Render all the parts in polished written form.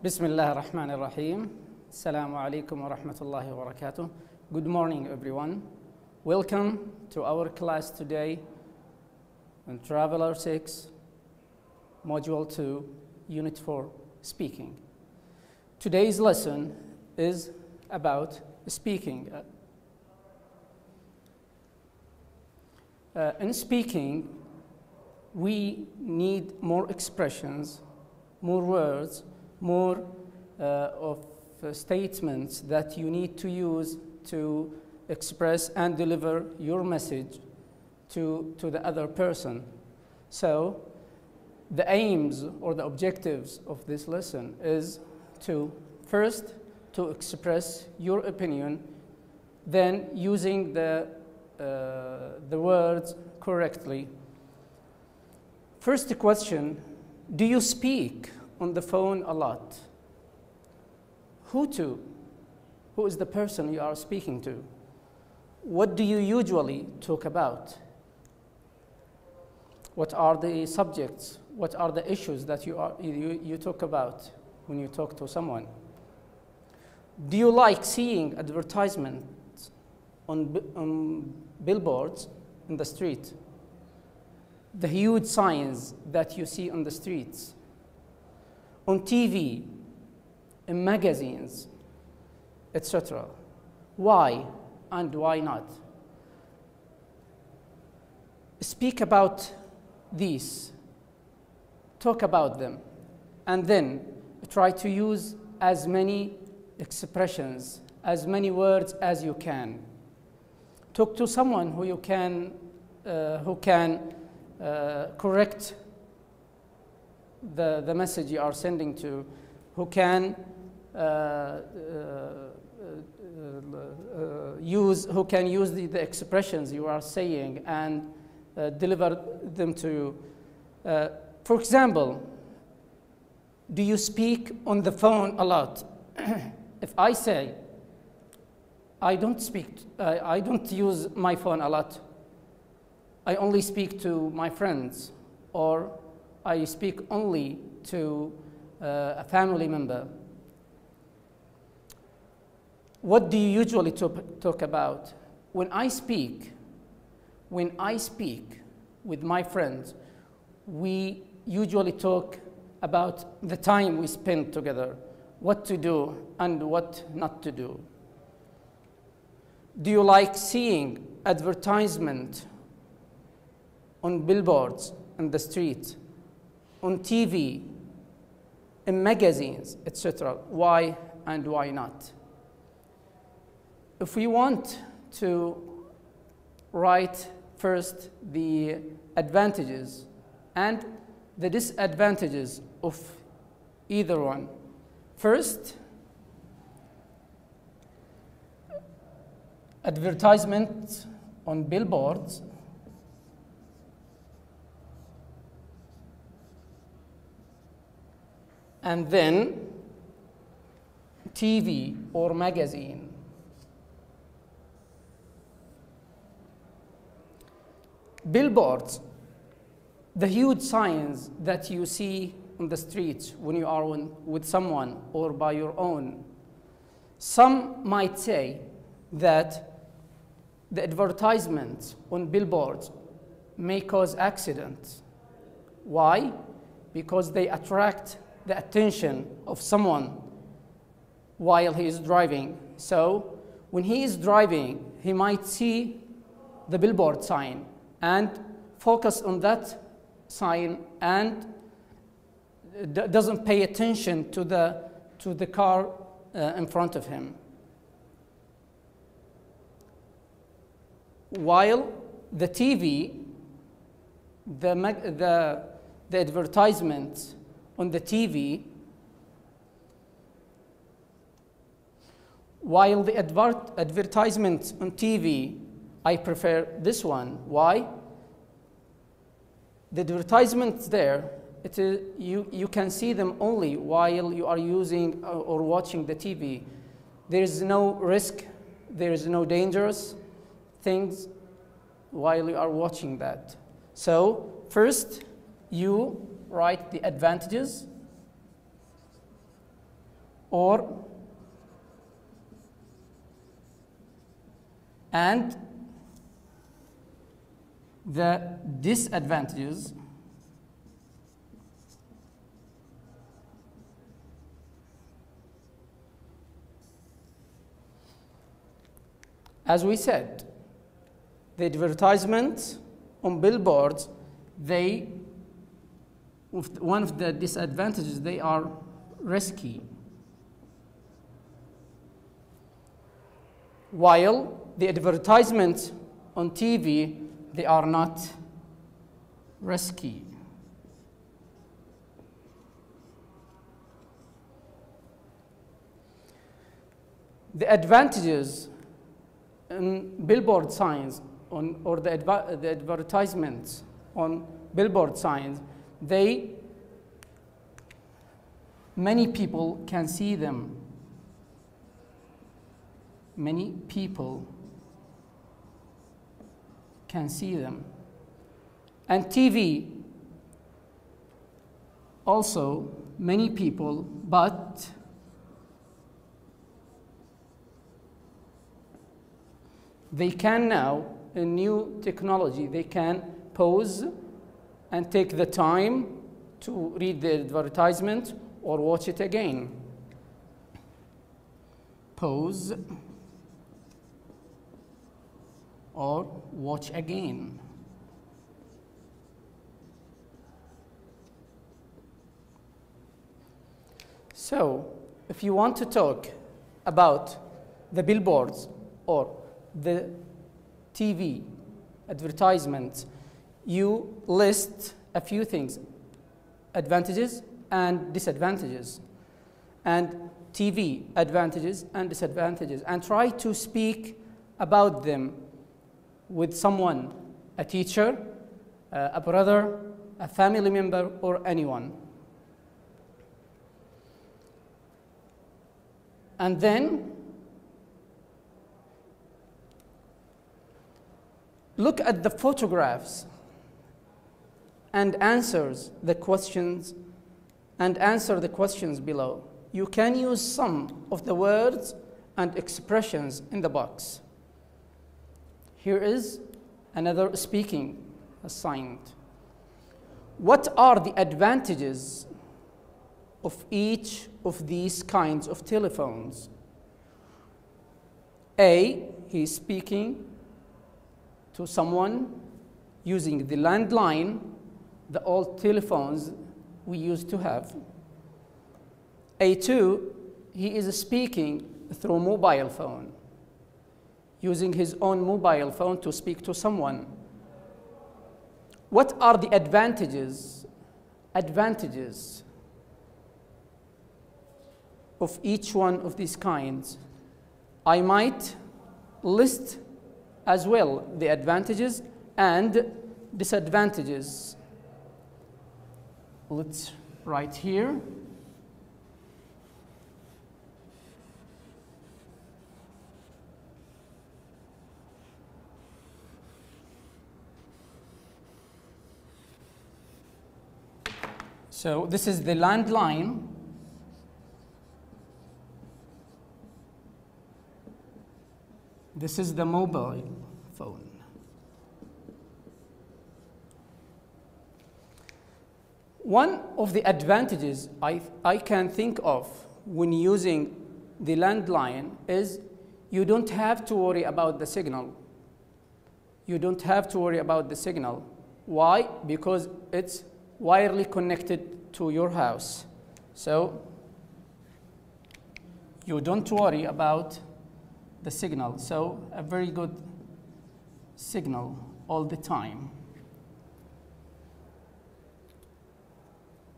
بسم الله الرحمن الرحيم. Assalamu alaikum wa rahmatullahi wa barakatuh. Good morning, everyone. Welcome to our class today on Traveler 6, Module 2, Unit 4, Speaking. Today's lesson is about speaking. In speaking, we need more expressions, more words, more of statements that you need to use to express and deliver your message to the other person. So the aims or the objectives of this lesson is to first to express your opinion, then using the words correctly. First question, do you speak on the phone a lot? Who to? Who is the person you are speaking to? What do you usually talk about? What are the subjects? What are the issues that you talk about when you talk to someone? Do you like seeing advertisements on billboards in the street? The huge signs that you see on the streets, on TV, in magazines, etc. Why and why not? Speak about these, talk about them, and then try to use as many expressions, as many words as you can. Talk to someone who can correct the message you are sending to, who can use the expressions you are saying and deliver them to you. For example, do you speak on the phone a lot? If I say, I don't use my phone a lot. I only speak to my friends, or I speak only to a family member. What do you usually talk about? When I speak with my friends, we usually talk about the time we spend together, what to do and what not to do. Do you like seeing advertisement on billboards in the street, on TV, in magazines, etc.? Why and why not? If we want to write first the advantages and the disadvantages of either one. First, advertisements on billboards and then TV or magazine. Billboards, the huge signs that you see on the streets when you are with someone or by your own. Some might say that the advertisements on billboards may cause accidents. Why? Because they attract the attention of someone while he is driving. So when he is driving, he might see the billboard sign and focus on that sign and doesn't pay attention to the car in front of him. While the TV, the advertisements on the TV, while the advertisements on TV, I prefer this one. Why? The advertisements there, you can see them only while you are using or watching the TV. There is no risk, there is no dangerous things while you are watching that. So first, you write the advantages and the disadvantages as we said, the advertisements on billboards, one of the disadvantages, they are risky. While the advertisements on TV, they are not risky. The advantages in billboard signs or the advertisements on billboard signs, many people can see them. Many people can see them. And TV, also many people, but they can now, in new technology, they can pause and take the time to read the advertisement or watch it again. Pause or watch again. So, if you want to talk about the billboards or the TV advertisements, you list a few things, advantages and disadvantages, and TV advantages and disadvantages, and try to speak about them with someone, a teacher, a brother, a family member, or anyone. And then look at the photographs and answer the questions below. You can use some of the words and expressions in the box. Here is another speaking assignment. What are the advantages of each of these kinds of telephones? A, he's speaking to someone using the landline, the old telephones we used to have. A2, he is speaking through mobile phone, using his own mobile phone to speak to someone. What are the advantages of each one of these kinds? I might list as well the advantages and disadvantages. Let's write here. So this is the landline. This is the mobile phone. One of the advantages I can think of when using the landline is you don't have to worry about the signal. You don't have to worry about the signal. Why? Because it's wirely connected to your house. So you don't worry about the signal. So a very good signal all the time.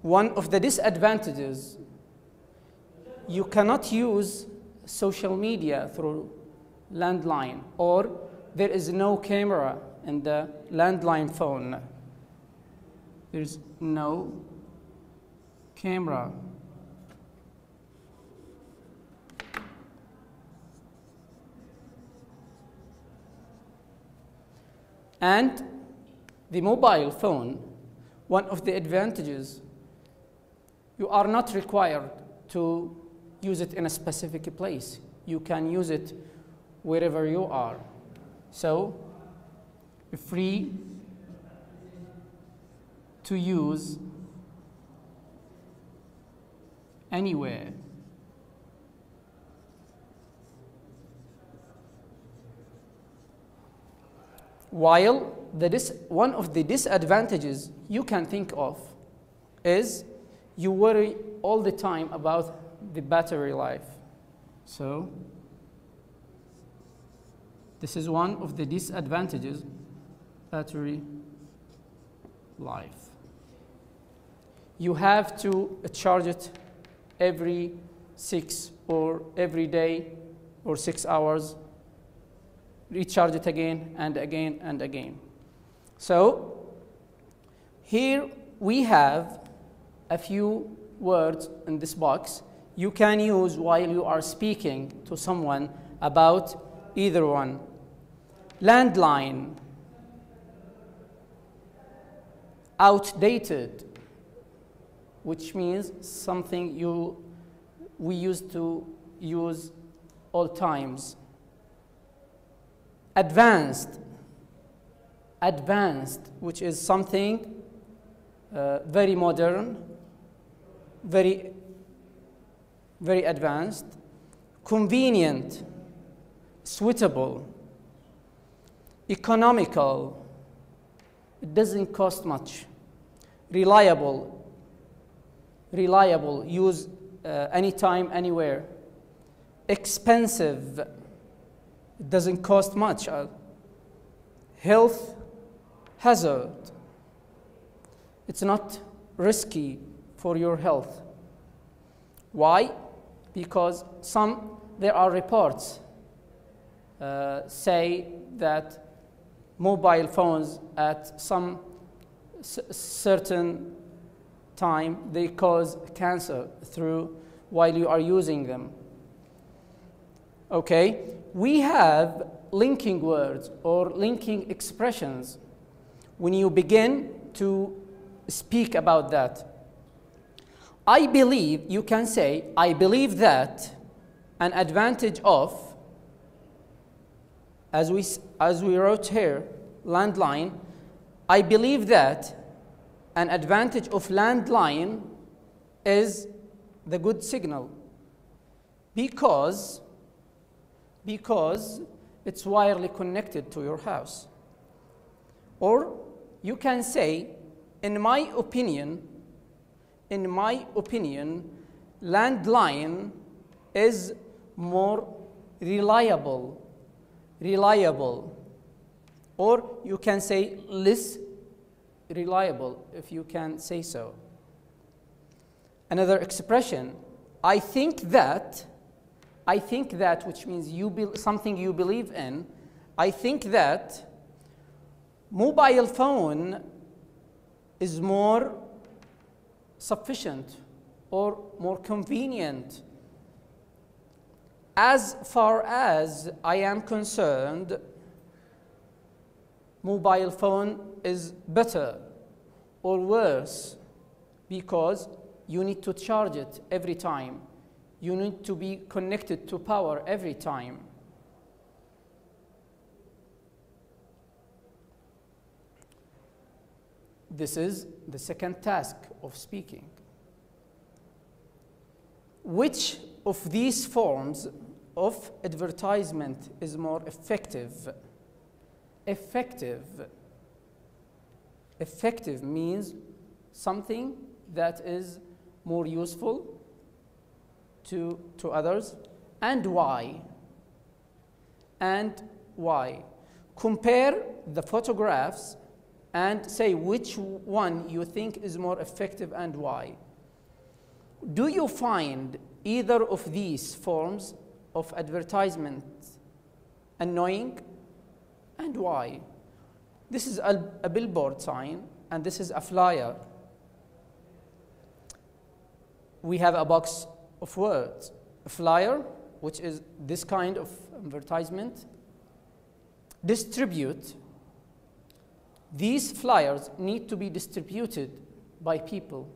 One of the disadvantages, you cannot use social media through landline, or there is no camera in the landline phone. There's no camera. And the mobile phone, one of the advantages, you are not required to use it in a specific place. You can use it wherever you are. So, free to use anywhere. While one of the disadvantages you can think of is you worry all the time about the battery life. So, this is one of the disadvantages, battery life. You have to charge it every 6 or every day or 6 hours, recharge it again and again and again. So here we have a few words in this box you can use while you are speaking to someone about either one. Landline, outdated, which means something we used to use all times. Advanced, which is something very modern, very advanced. Convenient, suitable. Economical, it doesn't cost much. Reliable, use anytime, anywhere. Expensive, it doesn't cost much. Health hazard, it's not risky for your health. Why? Because there are reports say that mobile phones at some certain time they cause cancer while you are using them. Okay, we have linking words or linking expressions when you begin to speak about that. I believe, you can say, I believe that an advantage of, as we wrote here, landline, I believe that an advantage of landline is the good signal because it's wirely connected to your house. Or you can say, in my opinion, landline is more reliable. Or you can say less reliable, if you can say so. Another expression, I think that, which means something you believe in. I think that mobile phone is more sufficient or more convenient. As far as I am concerned, mobile phone is better or worse because you need to charge it every time. You need to be connected to power every time. This is the second task of speaking. Which of these forms of advertisement is more effective? Effective means something that is more useful to others. And why? Compare the photographs and say which one you think is more effective and why. Do you find either of these forms of advertisement annoying, and why? This is a billboard sign, and this is a flyer. We have a box of words. A flyer, which is this kind of advertisement. Distribute, These flyers need to be distributed by people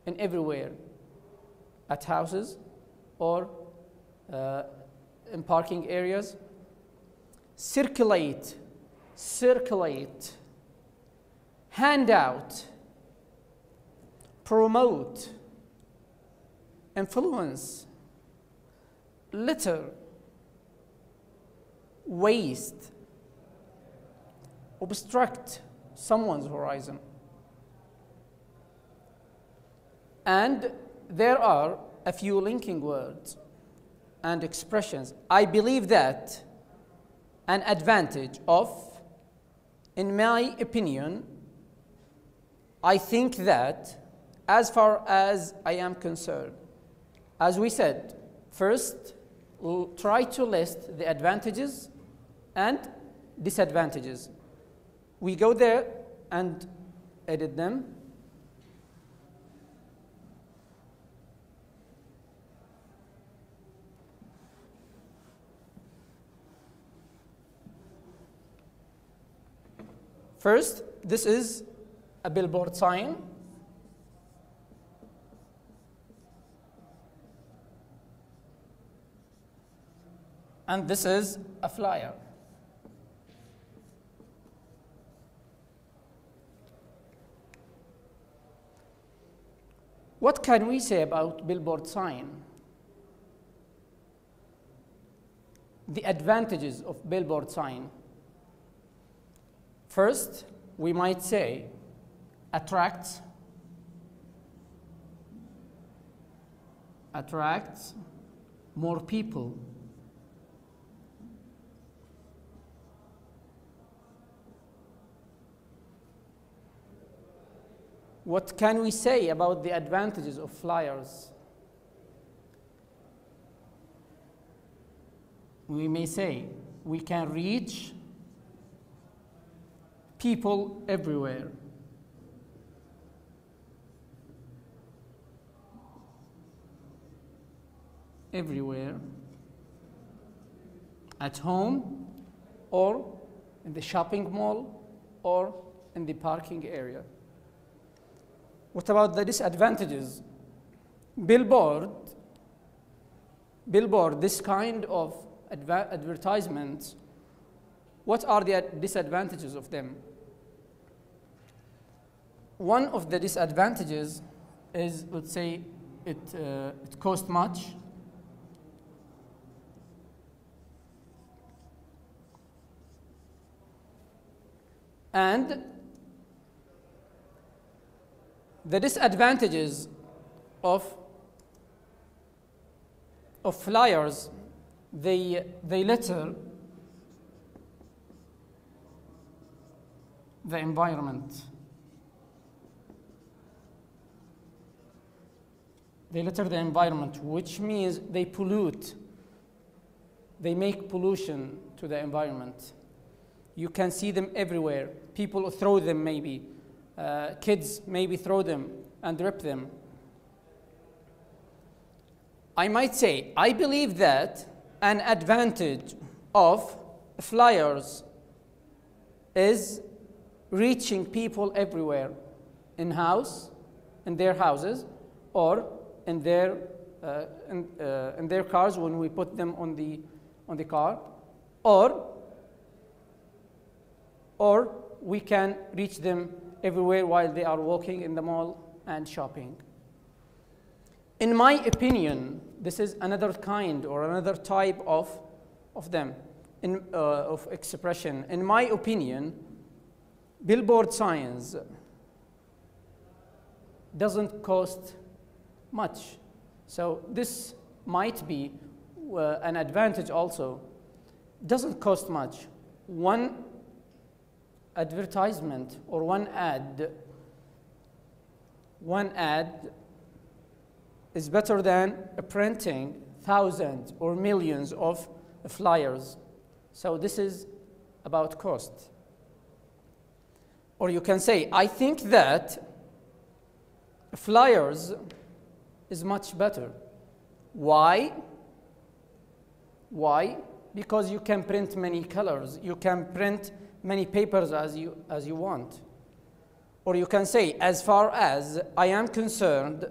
in everywhere, at houses or in parking areas. Circulate, hand out, promote, influence, litter, waste, obstruct someone's horizon. And there are a few linking words and expressions. I believe that an advantage of, in my opinion, I think that, as far as I am concerned. As we said, first, we'll try to list the advantages and disadvantages. We go there and edit them. First, this is a billboard sign. And this is a flyer. What can we say about billboard sign? The advantages of billboard sign. First, we might say attracts more people. What can we say about the advantages of flyers? We may say we can reach people everywhere. Everywhere. At home, or in the shopping mall, or in the parking area. What about the disadvantages? Billboard, this kind of advertisements, what are the disadvantages of them? One of the disadvantages is, let's say, it costs much. And the disadvantages of flyers, they litter the environment. They litter the environment, which means they pollute. They make pollution to the environment. You can see them everywhere. People throw them maybe. Kids maybe throw them and rip them. I might say, I believe that an advantage of flyers is reaching people everywhere, in their houses, or in their cars when we put them on the car, or we can reach them everywhere while they are walking in the mall and shopping. In my opinion, this is another kind or another type of them, of expression. In my opinion, billboard signs doesn't cost much. So this might be an advantage also. Doesn't cost much. One advertisement or one ad is better than printing thousands or millions of flyers. So this is about cost. Or you can say, I think that flyers is much better. Why? Why? Because you can print many colors. You can print many papers as you want. Or you can say, as far as I am concerned,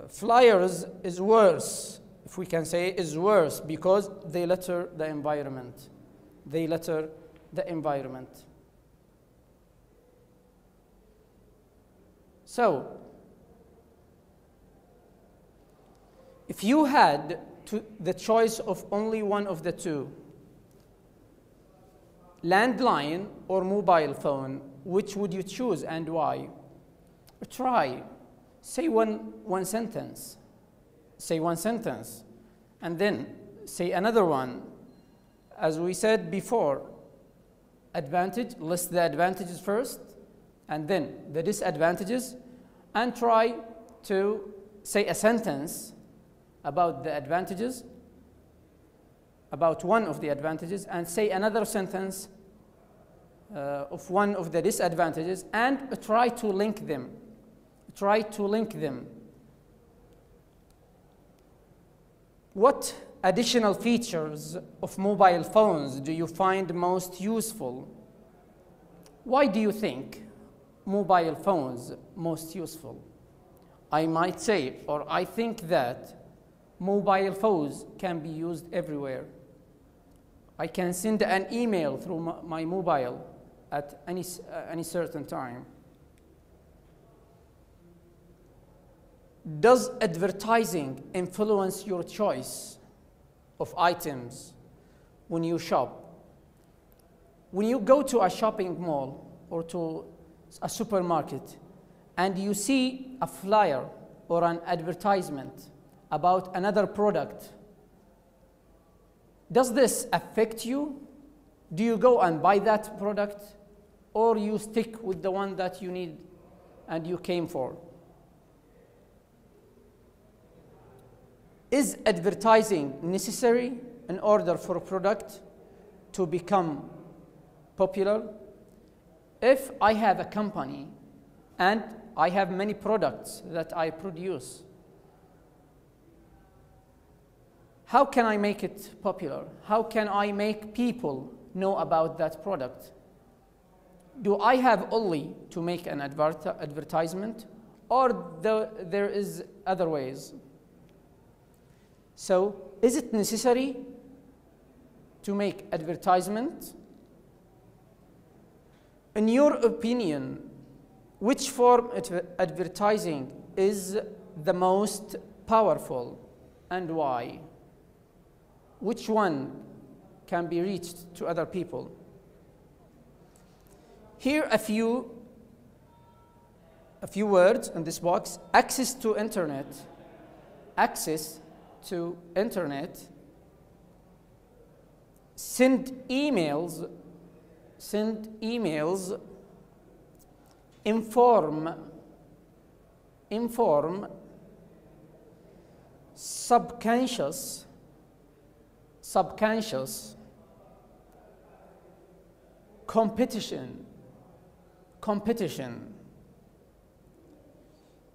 flyers is worse, if we can say, is worse because they litter the environment. They litter the environment. So, if you had the choice of only one of the two, landline or mobile phone, which would you choose and why? Try. Say one sentence. Say one sentence. And then say another one. As we said before, advantage, list the advantages first, and then the disadvantages, and try to say a sentence about the advantages, about one of the advantages, and say another sentence of one of the disadvantages, and try to link them. Try to link them. What additional features of mobile phones do you find most useful? Why do you think mobile phones most useful? I might say, or I think that mobile phones can be used everywhere. I can send an email through my mobile at any certain time. Does advertising influence your choice of items when you shop? When you go to a shopping mall or to a supermarket and you see a flyer or an advertisement about another product, does this affect you? Do you go and buy that product, or you stick with the one that you need and you came for? Is advertising necessary in order for a product to become popular? If I have a company and I have many products that I produce, how can I make it popular? How can I make people know about that product? Do I have only to make an advertisement, or there is other ways? So, is it necessary to make advertisement? In your opinion, which form of advertising is the most powerful and why? Which one can be reached to other people? Here a few words in this box. Access to internet. Access to internet. Send emails. Send emails. Inform. Subconscious. Competition.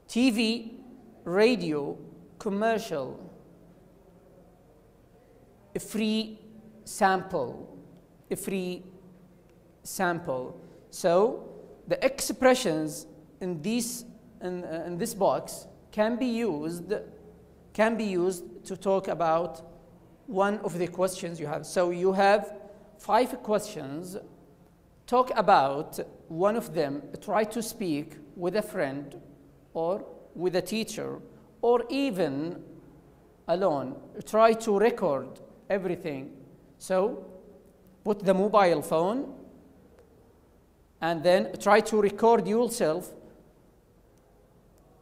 TV, radio, commercial. A free sample. So the expressions in this box can be used to talk about one of the questions you have. So you have 5 questions. Talk about one of them. Try to speak with a friend or with a teacher or even alone. Try to record everything. So put the mobile phone and then try to record yourself.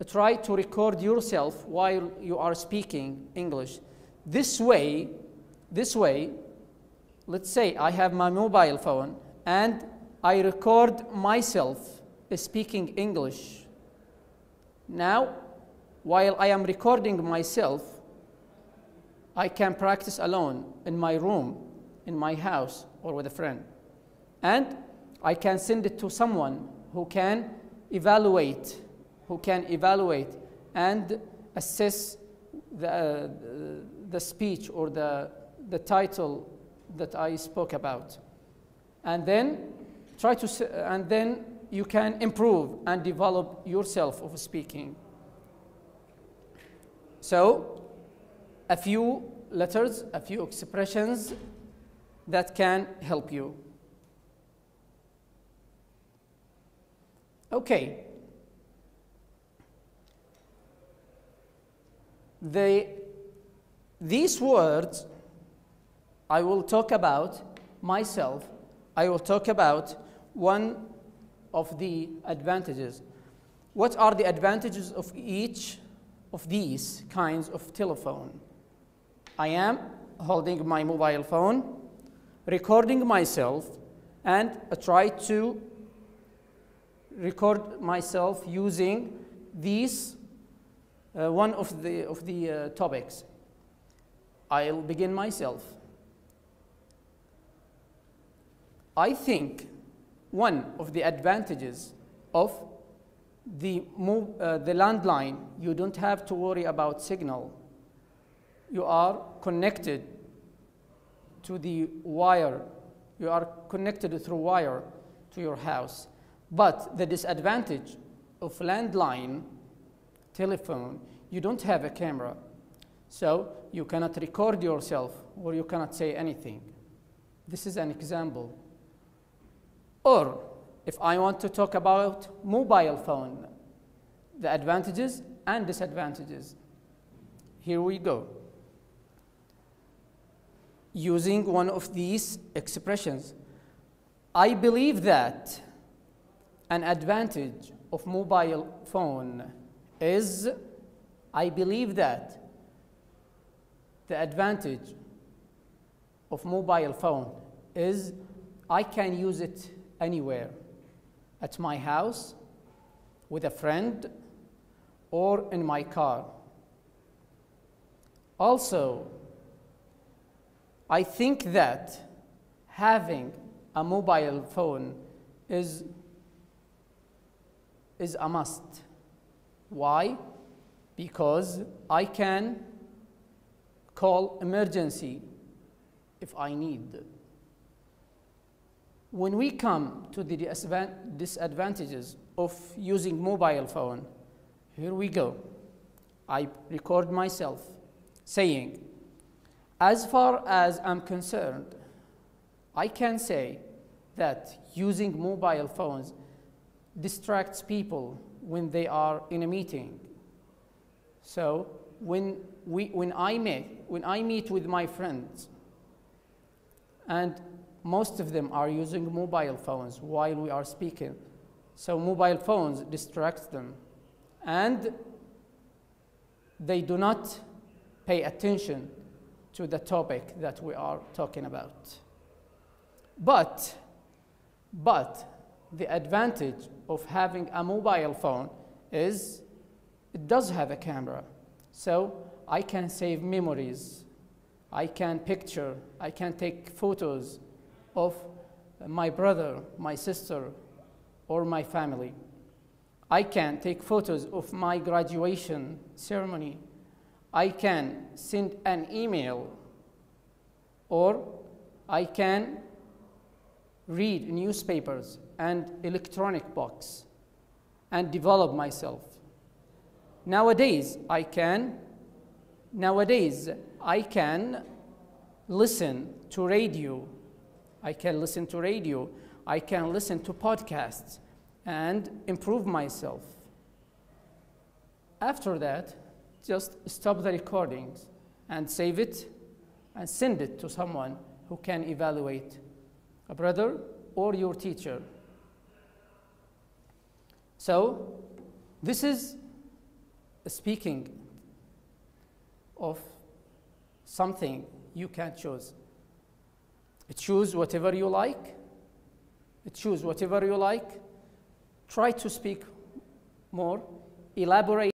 Try to record yourself while you are speaking English. This way, let's say I have my mobile phone and I record myself speaking English. Now, while I am recording myself, I can practice alone in my room, in my house, or with a friend. And I can send it to someone who can evaluate and assess the speech or the title that I spoke about. And then and then you can improve and develop yourself of speaking. So, a few letters, a few expressions that can help you. Okay. These words, I will talk about myself. I will talk about one of the advantages. What are the advantages of each of these kinds of telephone? I am holding my mobile phone, recording myself, and I try to record myself using these one of the topics. I'll begin myself. I think one of the advantages of the landline, you don't have to worry about signal. You are connected to the wire. You are connected through wire to your house. But the disadvantage of landline telephone, you don't have a camera. So you cannot record yourself or you cannot say anything. This is an example. Or if I want to talk about mobile phone, the advantages and disadvantages. Here we go. Using one of these expressions, I believe that an advantage of mobile phone is, I believe that the advantage of mobile phone is I can use it anywhere, at my house, with a friend, or in my car. Also, I think that having a mobile phone is a must. Why? Because I can call emergency if I need. When we come to the disadvantages of using mobile phone, here we go. I record myself saying, as far as I'm concerned, I can say that using mobile phones distracts people when they are in a meeting. So when I meet with my friends, and most of them are using mobile phones while we are speaking, so mobile phones distract them, and they do not pay attention to the topic that we are talking about. But the advantage of having a mobile phone is it does have a camera. So I can save memories. I can picture, I can take photos of my brother, my sister, or my family. I can take photos of my graduation ceremony. I can send an email, or I can read newspapers and electronic books and develop myself. Nowadays, I can listen to radio. I can listen to radio. I can listen to podcasts and improve myself. After that, just stop the recordings and save it and send it to someone who can evaluate, a brother or your teacher. So this is speaking of something you can choose. Choose whatever you like. Choose whatever you like. Try to speak more, elaborate